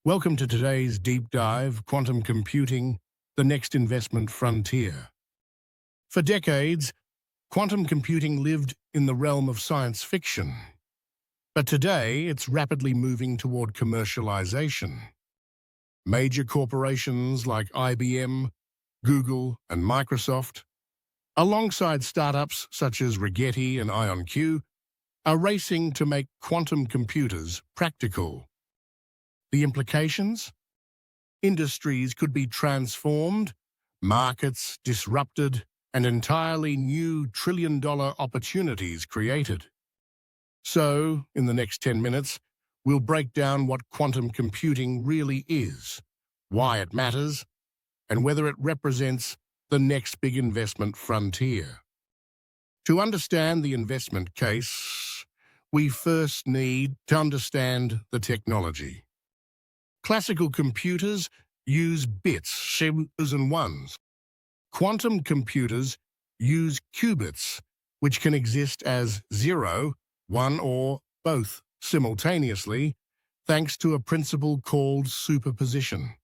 Welcome to today's deep dive, quantum computing, the next investment frontier. For decades, quantum computing lived in the realm of science fiction, but today it's rapidly moving toward commercialization. Major corporations like IBM, Google, and Microsoft, alongside startups such as Rigetti and IonQ, are racing to make quantum computers practical. The implications? Industries could be transformed, markets disrupted, and entirely new trillion-dollar opportunities created. So, in the next 10 minutes, we'll break down what quantum computing really is, why it matters, and whether it represents the next big investment frontier. To understand the investment case, we first need to understand the technology. Classical computers use bits, zeros and ones. Quantum computers use qubits, which can exist as 0, 1, or both simultaneously, thanks to a principle called superposition.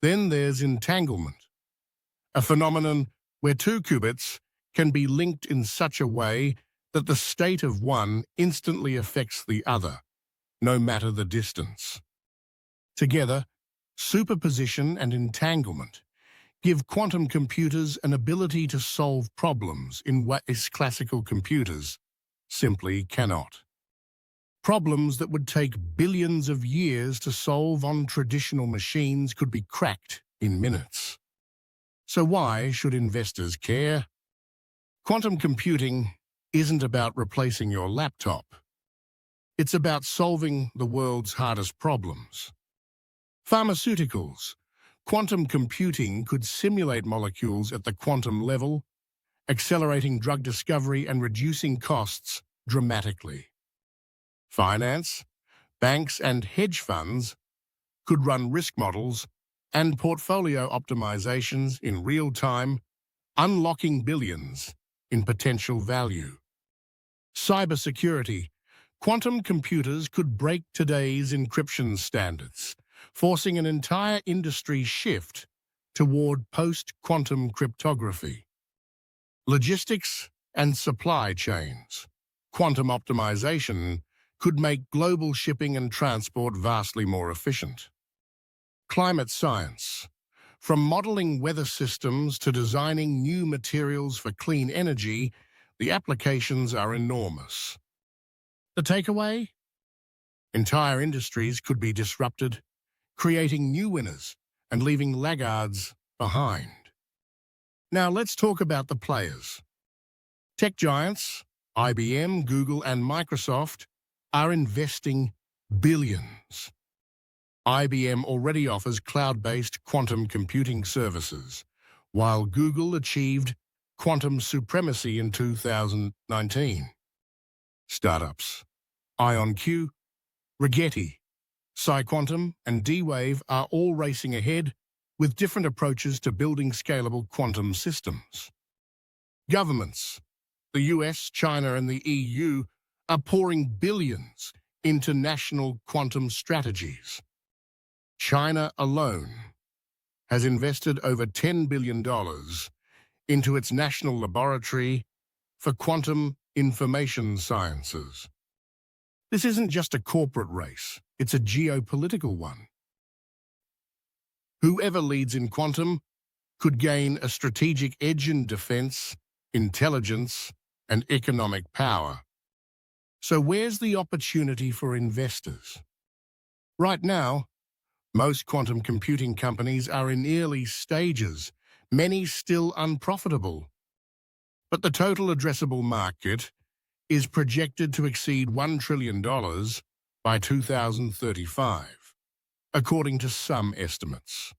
Then there's entanglement, a phenomenon where two qubits can be linked in such a way that the state of one instantly affects the other, no matter the distance. Together, superposition and entanglement give quantum computers an ability to solve problems in ways classical computers simply cannot. Problems that would take billions of years to solve on traditional machines could be cracked in minutes. So why should investors care? Quantum computing isn't about replacing your laptop. It's about solving the world's hardest problems. Pharmaceuticals. Quantum computing could simulate molecules at the quantum level, accelerating drug discovery and reducing costs dramatically. Finance. Banks and hedge funds could run risk models and portfolio optimizations in real time, unlocking billions in potential value. Cybersecurity. Quantum computers could break today's encryption standards, forcing an entire industry shift toward post-quantum cryptography. Logistics and supply chains. Quantum optimization could make global shipping and transport vastly more efficient. Climate science. From modeling weather systems to designing new materials for clean energy, the applications are enormous. The takeaway? Entire industries could be disrupted, creating new winners and leaving laggards behind. Now let's talk about the players. Tech giants, IBM, Google, and Microsoft are investing billions. IBM already offers cloud-based quantum computing services, while Google achieved quantum supremacy in 2019. Startups, IonQ, Rigetti, PsiQuantum, and D-Wave are all racing ahead with different approaches to building scalable quantum systems. Governments, the US, China, and the EU, are pouring billions into national quantum strategies. China alone has invested over $10 billion into its national laboratory for quantum information sciences. This isn't just a corporate race, it's a geopolitical one. Whoever leads in quantum could gain a strategic edge in defense, intelligence, and economic power. So where's the opportunity for investors? Right now, most quantum computing companies are in early stages, many still unprofitable. But the total addressable market is projected to exceed $1 trillion by 2035, according to some estimates.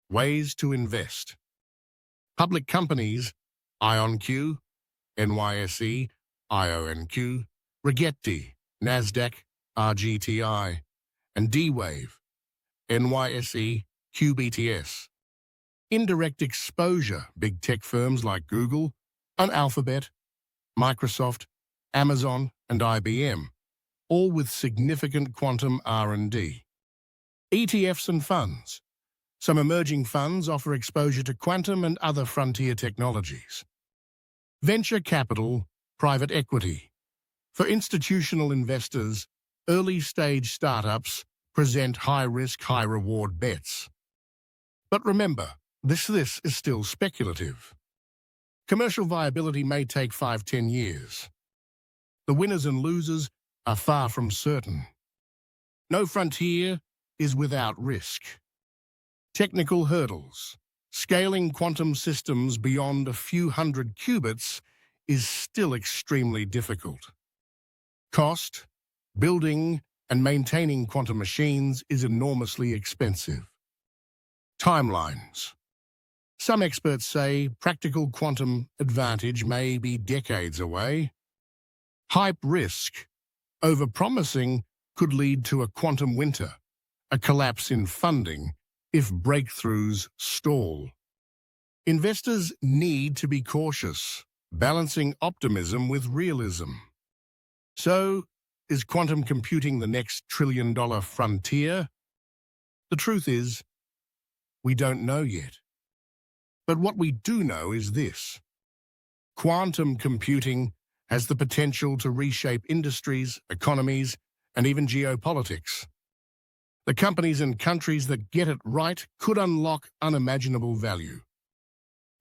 Ways to invest. Public companies, IonQ, NYSE, IONQ, Rigetti, NASDAQ, RGTI, and D-Wave, NYSE, QBTS. Indirect exposure, big tech firms like Google, and Alphabet, Microsoft, Amazon, and IBM, all with significant quantum R&D. ETFs and funds. Some emerging funds offer exposure to quantum and other frontier technologies. Venture capital, private equity. For institutional investors, early-stage startups present high-risk, high-reward bets. But remember, this is still speculative. Commercial viability may take 5–10 years. The winners and losers are far from certain. No frontier is without risk. Technical hurdles. Scaling quantum systems beyond a few hundred qubits is still extremely difficult. Cost. Building and maintaining quantum machines is enormously expensive. Timelines. Some experts say practical quantum advantage may be decades away. Hype risk. Overpromising could lead to a quantum winter, a collapse in funding if breakthroughs stall. Investors need to be cautious, balancing optimism with realism. So, is quantum computing the next trillion-dollar frontier? The truth is, we don't know yet. But what we do know is this: quantum computing has the potential to reshape industries, economies, and even geopolitics. The companies and countries that get it right could unlock unimaginable value.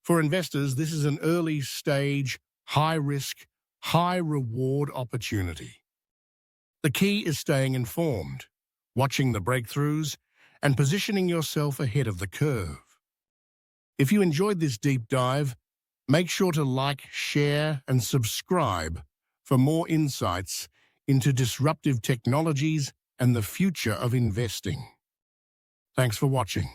For investors, this is an early-stage, high-risk, high-reward opportunity. The key is staying informed, watching the breakthroughs, and positioning yourself ahead of the curve. If you enjoyed this deep dive, make sure to like, share, and subscribe for more insights into disruptive technologies and the future of investing. Thanks for watching.